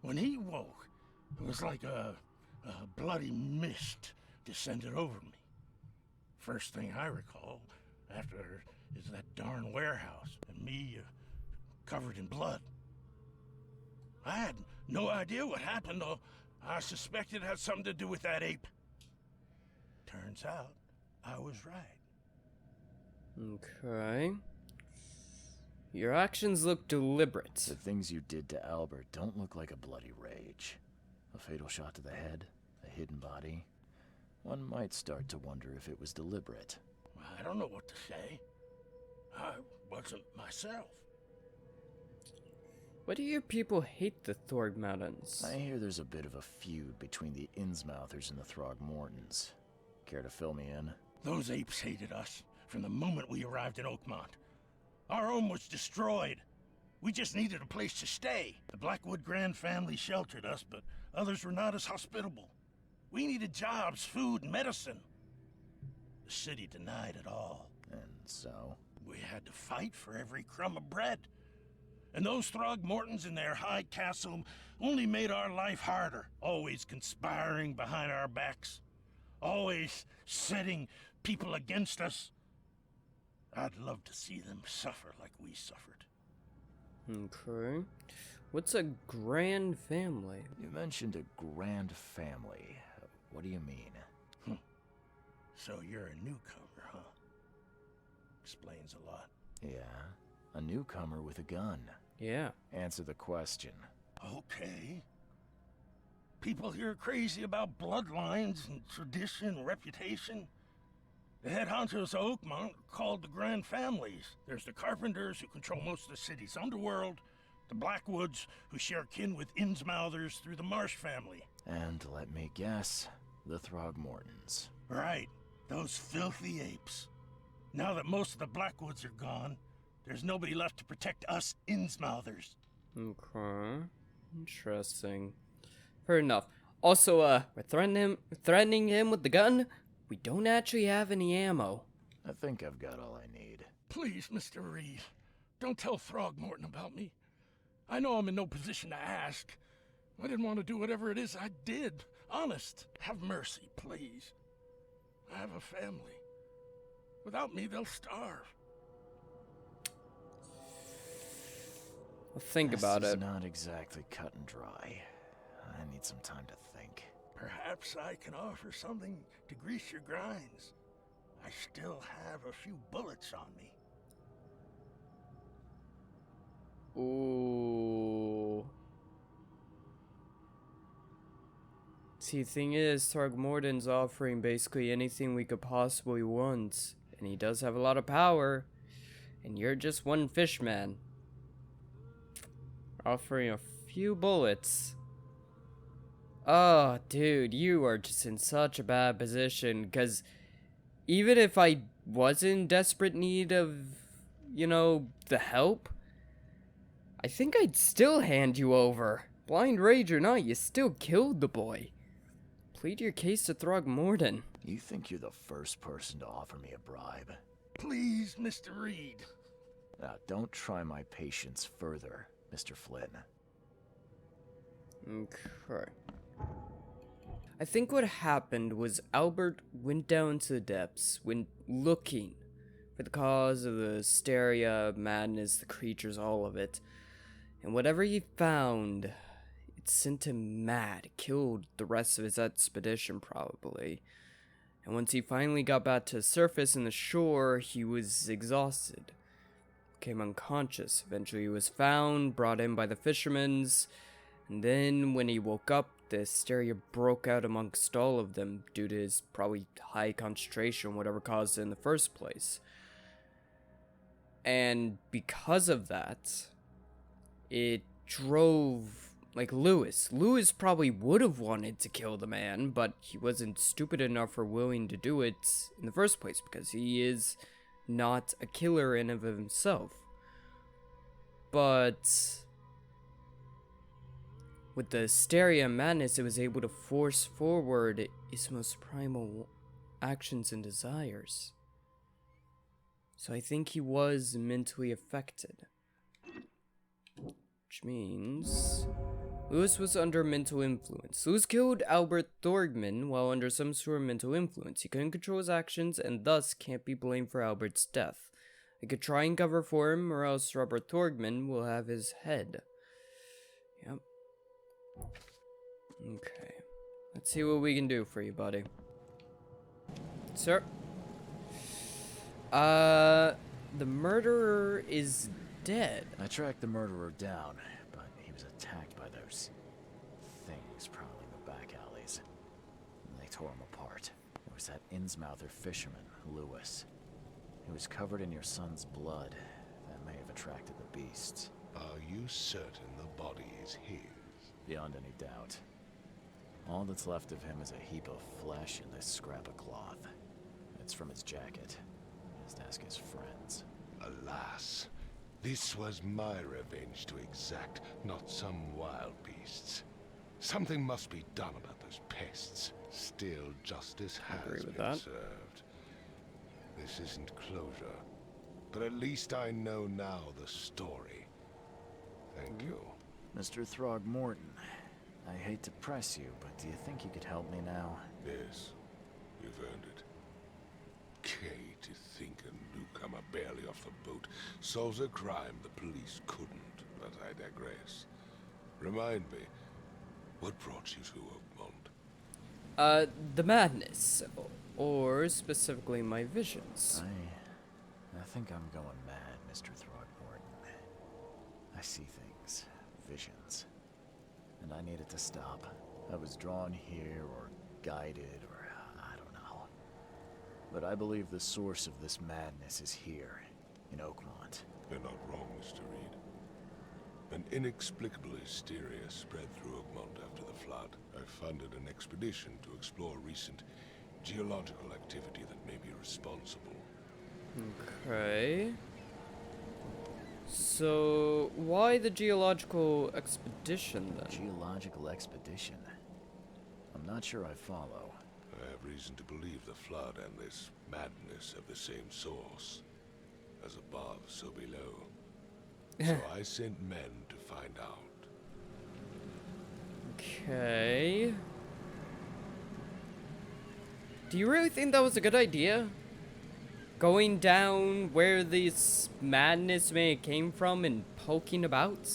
When he woke, it was like a bloody mist descended over me. First thing I recall after is that darn warehouse and me covered in blood. I had no idea what happened, though I suspected it had something to do with that ape. Turns out, I was right. Okay. Your actions look deliberate. The things you did to Albert don't look like a bloody rage. A fatal shot to the head, a hidden body. One might start to wonder if it was deliberate. I don't know what to say. I wasn't myself. Why do your people hate the Throgmortons? I hear there's a bit of a feud between the Innsmouthers and the Throgmortons. Care to fill me in? Those apes hated us from the moment we arrived in Oakmont. Our home was destroyed. We just needed a place to stay. The Blackwood Grand family sheltered us, but others were not as hospitable. We needed jobs, food, and medicine. The city denied it all. And so? We had to fight for every crumb of bread. And those Throgmortons in their high castle only made our life harder, always conspiring behind our backs, always setting people against us. I'd love to see them suffer like we suffered. Okay. What's a grand family? You mentioned a grand family. What do you mean? So you're a newcomer, huh? Explains a lot. Yeah, a newcomer with a gun. Yeah. Answer the question. Okay. People here are crazy about bloodlines and tradition and reputation. The head honchos of Oakmont are called the Grand Families. There's the Carpenters, who control most of the city's underworld, the Blackwoods, who share kin with Innsmouthers through the Marsh family. And let me guess, the Throgmortons. Right, those filthy apes. Now that most of the Blackwoods are gone, there's nobody left to protect us Innsmouthers. Okay. Interesting. Fair enough. Also, we're threatening him with the gun. We don't actually have any ammo. I think I've got all I need. Please, Mr. Reed, don't tell Throgmorton about me. I know I'm in no position to ask. I didn't want to do whatever it is I did. Honest, have mercy, please. I have a family. Without me, they'll starve. Well, think about it. This is not exactly cut and dry. I need some time to think. Perhaps I can offer something to grease your grinds. I still have a few bullets on me. Ooh. See, the thing is, Throgmorton's offering basically anything we could possibly want. And he does have a lot of power. And you're just one fish man. Offering a few bullets. Oh, dude, you are just in such a bad position, because even if I was in desperate need of, you know, the help, I think I'd still hand you over. Blind rage or not, you still killed the boy. Plead your case to Throgmorton. You think you're the first person to offer me a bribe? Please, Mr. Reed. Now, don't try my patience further, Mr. Flynn. Okay. I think what happened was Albert went down to the depths, went looking for the cause of the hysteria, madness, the creatures, all of it. And whatever he found, it sent him mad, killed the rest of his expedition probably. And once he finally got back to the surface and the shore, he was exhausted. Became unconscious. Eventually he was found, brought in by the fishermen, and then when he woke up, the hysteria broke out amongst all of them due to his probably high concentration, whatever caused it in the first place. And because of that, it drove, like, Lewis. Lewis probably would have wanted to kill the man, but he wasn't stupid enough or willing to do it in the first place, because he is not a killer in of himself. But with the hysteria and madness, it was able to force forward its most primal actions and desires. So I think he was mentally affected. Which means Lewis was under mental influence. Lewis killed Albert Thorgman while under some sort of mental influence. He couldn't control his actions and thus can't be blamed for Albert's death. I could try and cover for him, or else Robert Thorgman will have his head. Yep. Okay. Let's see what we can do for you, buddy. Sir? The murderer is dead. I tracked the murderer down, but he was attacked by those things prowling the back alleys. And they tore him apart. It was that Innsmouther fisherman, Lewis. He was covered in your son's blood. That may have attracted the beasts. Are you certain the body is his? Beyond any doubt. All that's left of him is a heap of flesh and this scrap of cloth. It's from his jacket. Just ask his friends. Alas, this was my revenge to exact, not some wild beasts. Something must be done about those pests. Still, justice has been served. This isn't closure, but at least I know now the story. Thank you. Mr. Throgmorton, I hate to press you, but do you think you could help me now? Yes, you've earned it. Kay, to think a newcomer barely off the boat solves a crime the police couldn't, but I digress. Remind me, what brought you to Oakmont? The madness, or specifically my visions. I think I'm going mad, Mr. Throgmorton. I see things, visions, and I needed to stop. I was drawn here, or guided, or I don't know. But I believe the source of this madness is here, in Oakmont. You're not wrong, Mr. Reed. An inexplicable hysteria spread through Oakmont after the flood. I funded an expedition to explore recent geological activity that may be responsible. Okay. So, why the geological expedition then? Geological expedition? I'm not sure I follow. I have reason to believe the flood and this madness have the same source. As above, so below. So I sent men to find out. Okay. Do you really think that was a good idea? Going down where this madness may have came from and poking about?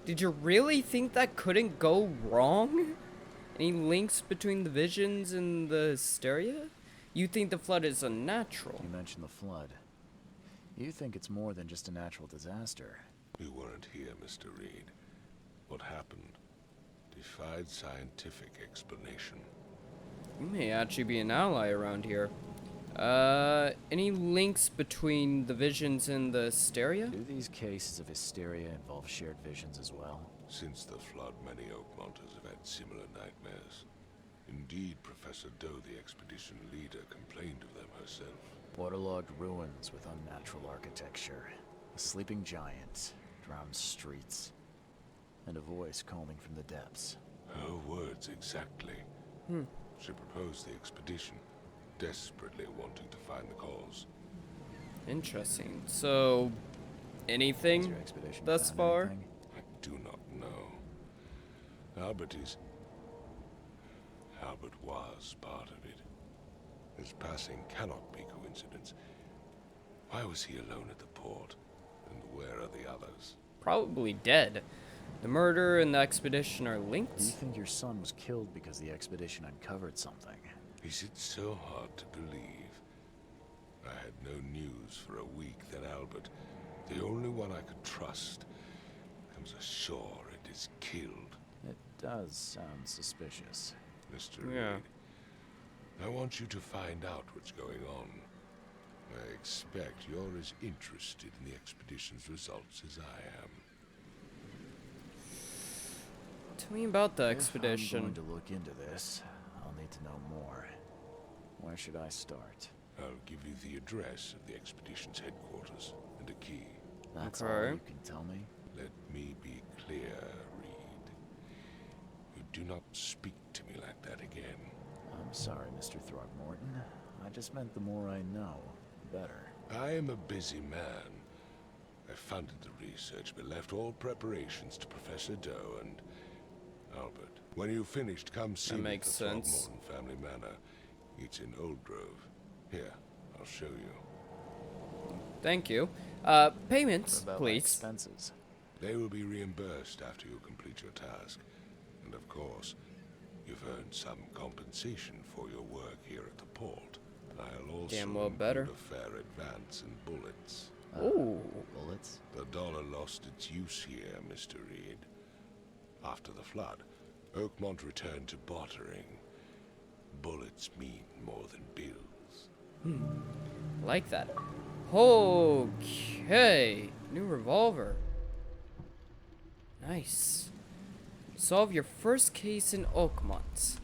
Did you really think that couldn't go wrong? Any links between the visions and the hysteria? You think the flood is unnatural? You mentioned the flood. You think it's more than just a natural disaster. You weren't here, Mr. Reed. What happened defied scientific explanation. You may actually be an ally around here. Any links between the visions and the hysteria? Do these cases of hysteria involve shared visions as well? Since the flood, many Oakmonters have had similar nightmares. Indeed, Indeed, Professor Doe, the expedition leader, complained of them herself. Waterlogged ruins with unnatural architecture, a sleeping giant, drowned streets, and a voice calling from the depths. Her words exactly. She proposed the expedition, desperately wanting to find the cause. Interesting. So, anything thus far? Anything? I do not know. Albert was part of it. His passing cannot be coincidence. Why was he alone at the port? And where are the others? Probably dead. The murder and the expedition are linked? Do you think your son was killed because the expedition uncovered something? Is it so hard to believe? I had no news for a week, then Albert, the only one I could trust, comes ashore and is killed. It does sound suspicious. Mr. Reed, I want you to find out what's going on. I expect you're as interested in the expedition's results as I am. Tell me about the expedition. If I'm going to look into this, I'll need to know more. Where should I start? I'll give you the address of the expedition's headquarters and a key. That's all you can tell me? Let me be clear, Reed. You do not speak to me like that again. I'm sorry, Mr. Throgmorton. I just meant the more I know, the better. I am a busy man. I funded the research, but left all preparations to Professor Doe and Albert. When you've finished, come see me at the Throgmorton family manor. It's in Old Grove. Here, I'll show you. Thank you. Payments, please. Expenses. They will be reimbursed after you complete your task. And of course, you've earned some compensation for your work here at the port. I'll also include a fair advance in bullets. Ooh. Bullets? The dollar lost its use here, Mr. Reed. After the flood, Oakmont returned to bartering. Bullets mean more than bills. Like that. Okay. New revolver. Nice. Solve your first case in Oakmont.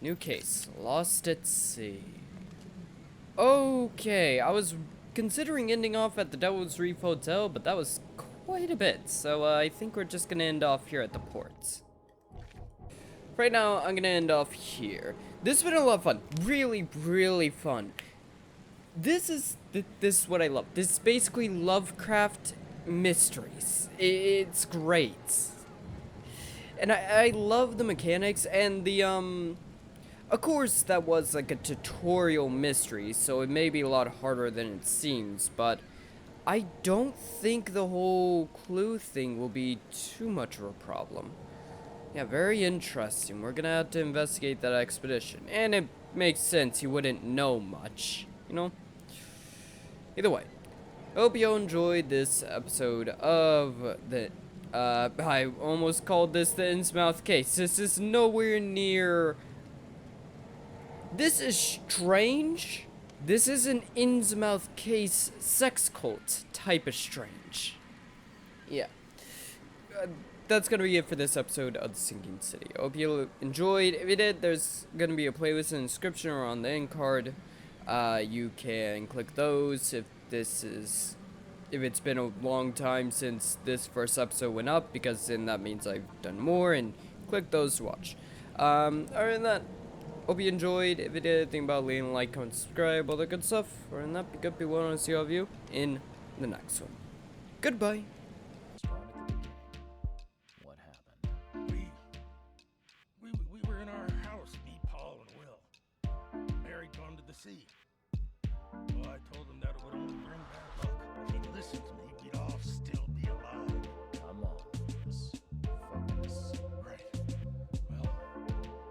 New case. Lost at sea. Okay. I was considering ending off at the Devil's Reef Hotel, but that was quite a bit. So I think we're just gonna end off here at the ports. Right now, I'm gonna end off here. This has been a lot of fun. Really, really fun. This is what I love. This is basically Lovecraft mysteries. It's great. And I love the mechanics and the, of course that was like a tutorial mystery, so it may be a lot harder than it seems, but I don't think the whole clue thing will be too much of a problem. Yeah, very interesting. We're gonna have to investigate that expedition. And it makes sense, he wouldn't know much, you know? Either way, I hope you all enjoyed this episode of the, I almost called this the Innsmouth case. This is nowhere near... This is strange. This is an Innsmouth case sex cult type of strange. Yeah. That's gonna be it for this episode of The Sinking City. I hope you enjoyed. If you did, there's gonna be a playlist in the description or on the end card. You can click those if it's been a long time since this first episode went up, because then that means I've done more, and click those to watch. Other than that, hope you enjoyed. If you did, think about leaving a like, comment, subscribe, all that good stuff. Other than that, be good, be well, and I'll see all of you in the next one. Goodbye. We were in our house, me, Paul, and Will. Mary gone to the sea. Well, I told him that it would only bring bad luck.